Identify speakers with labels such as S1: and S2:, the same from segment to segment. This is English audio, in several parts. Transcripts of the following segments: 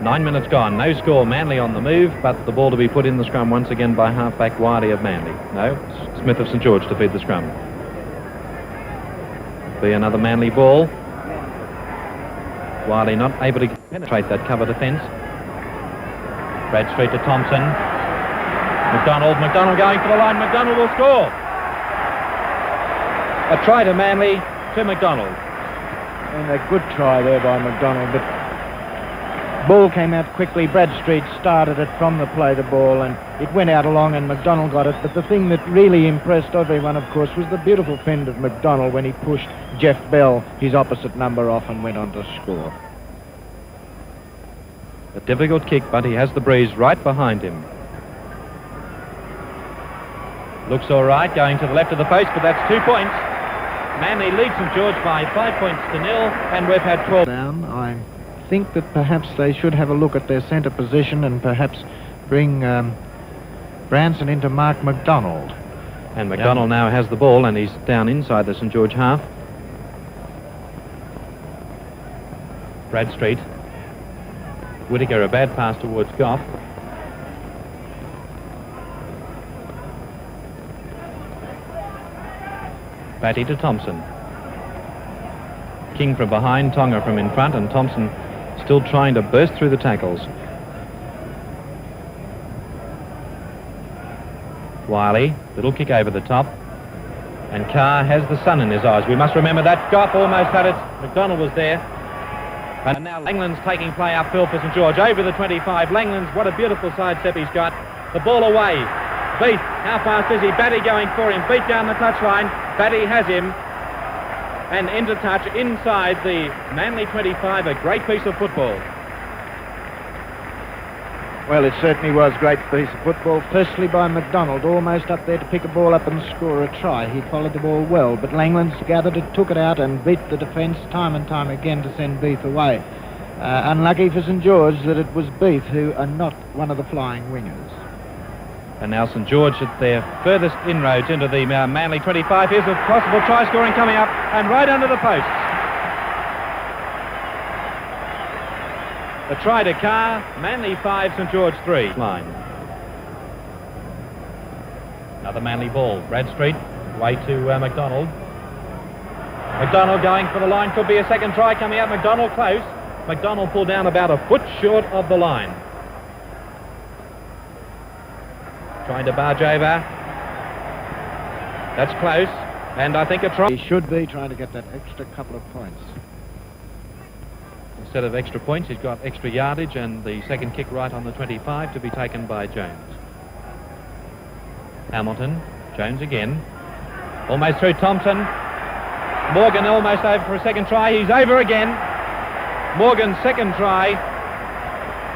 S1: 9 minutes gone. No score. Manly on the move, but the ball to be put in the scrum once again by halfback Wiley of Manly. No, Smith of St George to feed the scrum. Be another Manly ball. Wiley not able to penetrate that cover defence. Bradstreet to Thompson. McDonald going for the line. McDonald will score. A try to Manly to McDonald.
S2: And a good try there by McDonald, but ball came out quickly. Bradstreet started it from the play the ball, and it went out along and McDonald got it. But the thing that really impressed everyone, of course, was the beautiful fend of McDonald when he pushed Jeff Bell, his opposite number, off and went on to score.
S1: A difficult kick, but he has the breeze right behind him. Looks all right, going to the left of the post, but that's 2 points. Manly leads St George by 5 points to 0, and we've had 12
S2: down. I think that perhaps they should have a look at their centre position and perhaps bring Branson into Mark McDonald.
S1: And McDonald now has the ball, and he's down inside the St George half. Bradstreet. Whittaker, a bad pass towards Goff. Batty to Thompson. King from behind, Tonga from in front, and Thompson still trying to burst through the tackles. Wiley, little kick over the top. And Carr has the sun in his eyes. We must remember that. Goff almost had it. McDonald was there. And now Langland's taking play upfield for St George. Over the 25. Langland's, what a beautiful sidestep he's got. The ball away. Beat. How fast is he? Batty going for him. Beat down the touchline. Batty has him. And into touch inside the Manly 25. A great piece of football.
S2: Well, it certainly was a great piece of football. Firstly by McDonald, almost up there to pick a ball up and score a try. He followed the ball well, but Langland's gathered it, took it out and beat the defence time and time again to send Beath away. Unlucky for St George that it was Beath who are not one of the flying wingers.
S1: And now St George at their furthest inroads into the Manly 25. Here's a possible try scoring coming up and right under the posts. A try to Carr, Manly 5, St George 3. Line. Another Manly ball. Bradstreet, way to McDonald. McDonald going for the line. Could be a second try coming out. McDonald close. McDonald pulled down about a foot short of the line. Trying to barge over. That's close. And I think a try.
S2: He should be trying to get that extra couple of points.
S1: Instead of extra points, he's got extra yardage and the second kick right on the 25 to be taken by Jones. Hamilton, Jones again. Almost through Thompson. Morgan almost over for a second try. He's over again. Morgan's second try.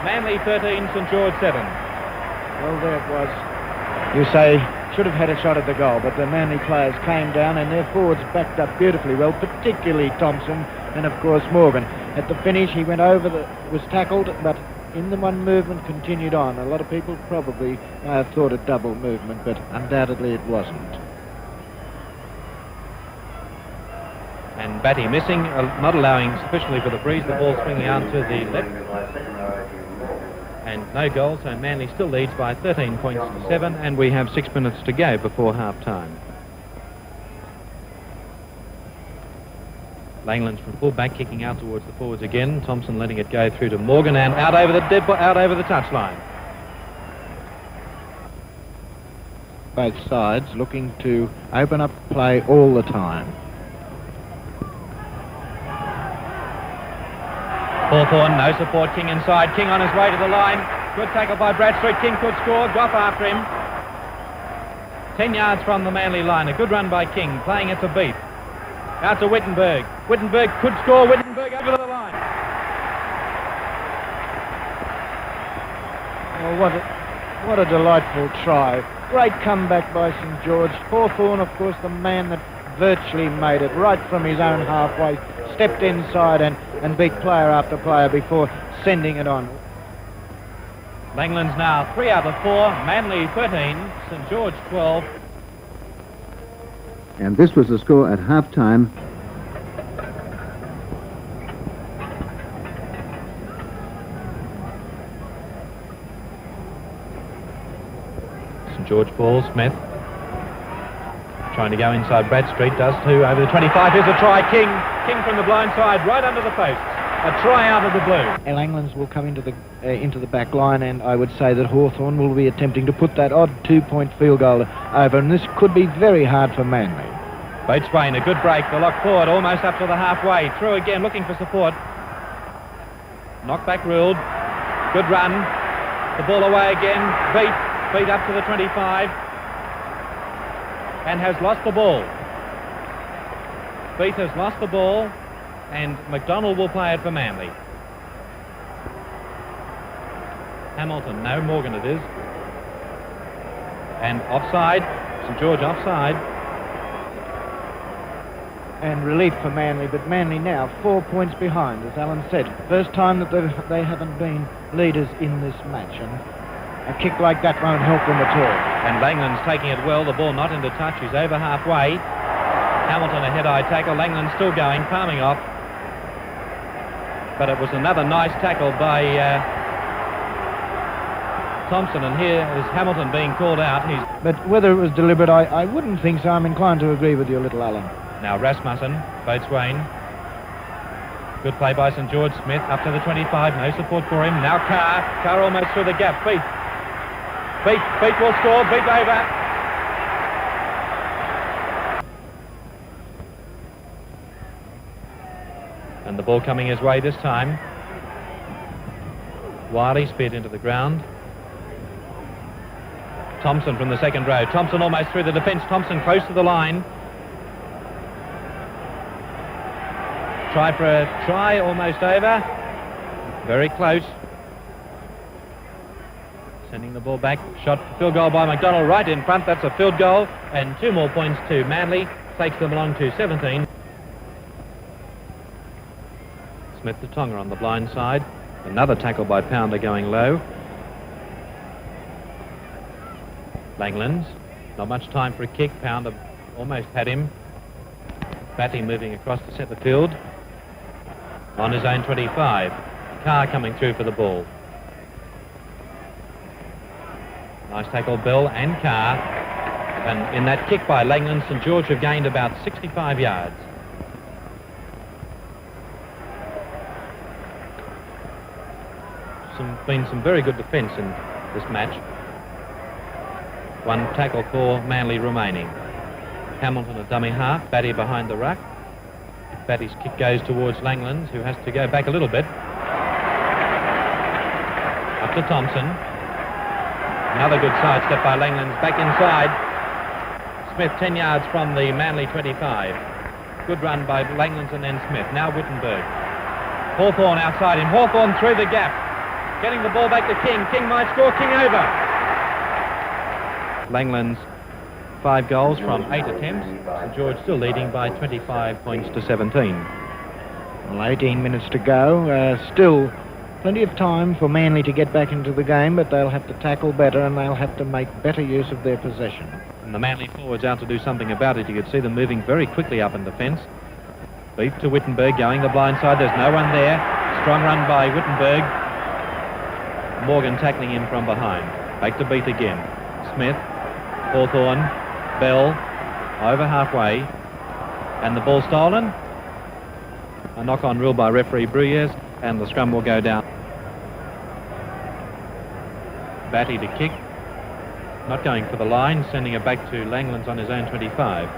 S1: Manly 13, St George 7.
S2: Well, there it was. You say should have had a shot at the goal, but the Manly players came down and their forwards backed up beautifully well, particularly Thompson and, of course, Morgan. At the finish, he went over, was tackled, but in the one movement continued on. A lot of people probably may have thought a double movement, but undoubtedly it wasn't.
S1: And Batty missing, not allowing sufficiently for the breeze, the ball swinging out to the left. And no goal, so Manly still leads by 13 points to 7, and we have 6 minutes to go before half-time. Langland's from full-back, kicking out towards the forwards again. Thompson letting it go through to Morgan and out over the touchline.
S2: Both sides looking to open up play all the time.
S1: Hawthorn, no support, King inside. King on his way to the line. Good tackle by Bradstreet. King could score. Goff after him. 10 yards from the Manly line. A good run by King, playing it to Beath. Out to Wittenberg. Wittenberg could score. Wittenberg over the line.
S2: Well, what a delightful try. Great comeback by St George. Hawthorn, of course, the man that virtually made it right from his own halfway, stepped inside and beat player after player before sending it on.
S1: Langland's now 3 out of 4. Manly 13, St George 12.
S3: And this was the score at half-time.
S1: St George ball. Smith trying to go inside Bradstreet, does too, over the 25. Here's a try. King from the blind side, right under the posts. A try out of the blue.
S2: And Langlands will come into the back line, and I would say that Hawthorn will be attempting to put that odd 2-point field goal over, and this could be very hard for Manly.
S1: Boatswain, a good break. The lock forward, almost up to the halfway. Through again, looking for support. Knockback ruled. Good run. The ball away again. Beat up to the 25. And has lost the ball. Beat has lost the ball, and McDonald will play it for Manly. Hamilton, no, Morgan it is. And offside, St George offside.
S2: And relief for Manly, but Manly now 4 points behind, as Alan said. First time that they haven't been leaders in this match, and a kick like that won't help them at all.
S1: And Langland's taking it well, the ball not into touch, he's over halfway. Hamilton a head-eye tackle, Langland still going, palming off. But it was another nice tackle by Thompson, and here is Hamilton being called out.
S2: But whether it was deliberate, I wouldn't think so. I'm inclined to agree with you a little, Alan.
S1: Now Rasmussen, Boatswain. Good play by St George. Smith up to the 25, no support for him. Now Carr almost through the gap. Beat will score, Beat over. And the ball coming his way this time. Wiley speared into the ground. Thompson from the second row. Thompson almost through the defence. Thompson close to the line. Try for a try, almost over. Very close. Sending the ball back. Shot, field goal by McDonald right in front. That's a field goal. And 2 more points to Manly. Takes them along to 17. Smith to Tonga on the blind side. Another tackle by Pounder going low. Langlands. Not much time for a kick. Pounder almost had him. Batty moving across to centre field. On his own 25. Carr coming through for the ball. Nice tackle, Bell and Carr. And in that kick by Langland, St George have gained about 65 yards. Been some very good defence in this match. 1 tackle for Manly remaining. Hamilton a dummy half, Batty behind the ruck. Batty's kick goes towards Langlands, who has to go back a little bit. Up to Thompson. Another good sidestep by Langlands, back inside. Smith 10 yards from the Manly 25. Good run by Langlands and then Smith. Now Wittenberg. Hawthorn outside him. Hawthorn through the gap. Getting the ball back to King. King might score. King over. Langlands 5 goals from 8 attempts. St George still leading by 25 points to 17.
S2: Well, 18 minutes to go. Still plenty of time for Manly to get back into the game, but they'll have to tackle better and they'll have to make better use of their possession.
S1: And the Manly forwards out to do something about it. You could see them moving very quickly up in defence. Beat to Wittenberg going the blind side. There's no one there. Strong run by Wittenberg. Morgan tackling him from behind. Back to Beat again. Smith, Hawthorn, Bell, over halfway. And the ball stolen. A knock-on rule by referee Bruyères, and the scrum will go down. Batty to kick. Not going for the line, sending it back to Langlands on his own 25.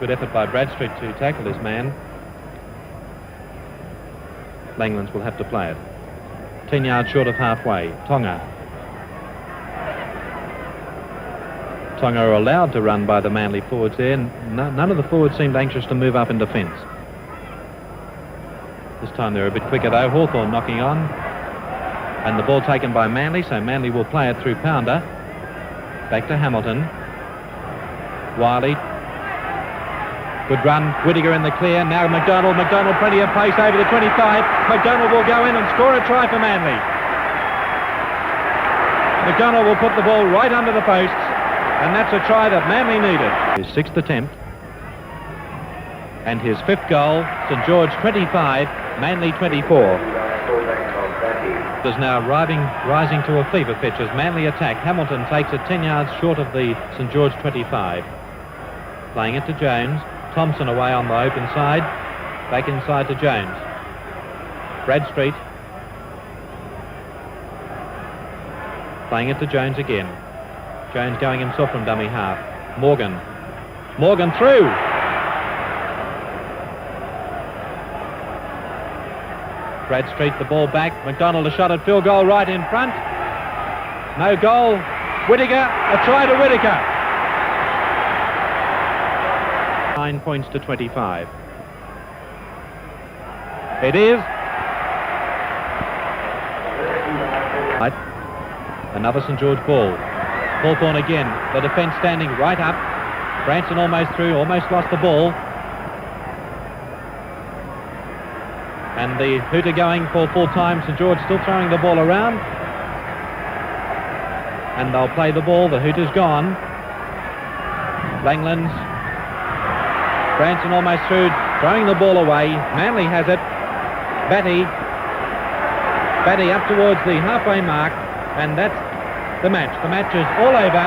S1: Good effort by Bradstreet to tackle his man. Langlands will have to play it. 10 yards short of halfway. Tonga are allowed to run by the Manly forwards there. None of the forwards seemed anxious to move up in defence. This time they're a bit quicker though. Hawthorn knocking on. And the ball taken by Manly, so Manly will play it through Pounder. Back to Hamilton. Wiley. Good run. Whittaker in the clear. Now McDonald. McDonald plenty of pace over the 25. McDonald will go in and score a try for Manly. McDonald will put the ball right under the posts. And that's a try that Manly needed. His 6th attempt. And his 5th goal. St George 25, Manly 24. supporters now rising to a fever pitch as Manly attack. Hamilton takes it 10 yards short of the St George 25. Playing it to Jones. Thompson away on the open side. Back inside to Jones. Bradstreet. Playing it to Jones again. Jones going himself from dummy half. Morgan. Morgan through. Bradstreet, the ball back. McDonald a shot at field goal right in front. No goal. Whittaker, a try to Whittaker. 9 points to 25. It is. Another St George ball. Hawthorn again. The defence standing right up. Branson almost through, almost lost the ball. And the hooter going for full time. St George still throwing the ball around. And they'll play the ball. The hooter's gone. Langlands. Branson almost through, throwing the ball away. Manly has it. Batty up towards the halfway mark. And that's the match. The match is all over.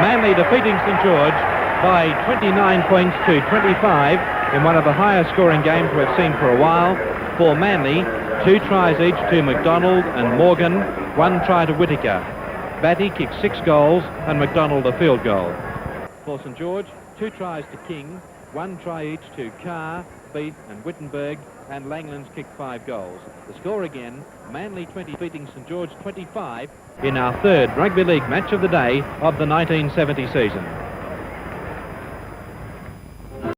S1: Manly defeating St George by 29 points to 25 in one of the highest scoring games we've seen for a while. For Manly, 2 tries each to McDonald and Morgan, 1 try to Whittaker. Batty kicked 6 goals and McDonald a field goal. For St George, 2 tries to King, 1 try each to Carr, Beath and Wittenberg, and Langlands kicked 5 goals. The score again, Manly 20 beating St George 25 in our 3rd rugby league match of the day of the 1970 season.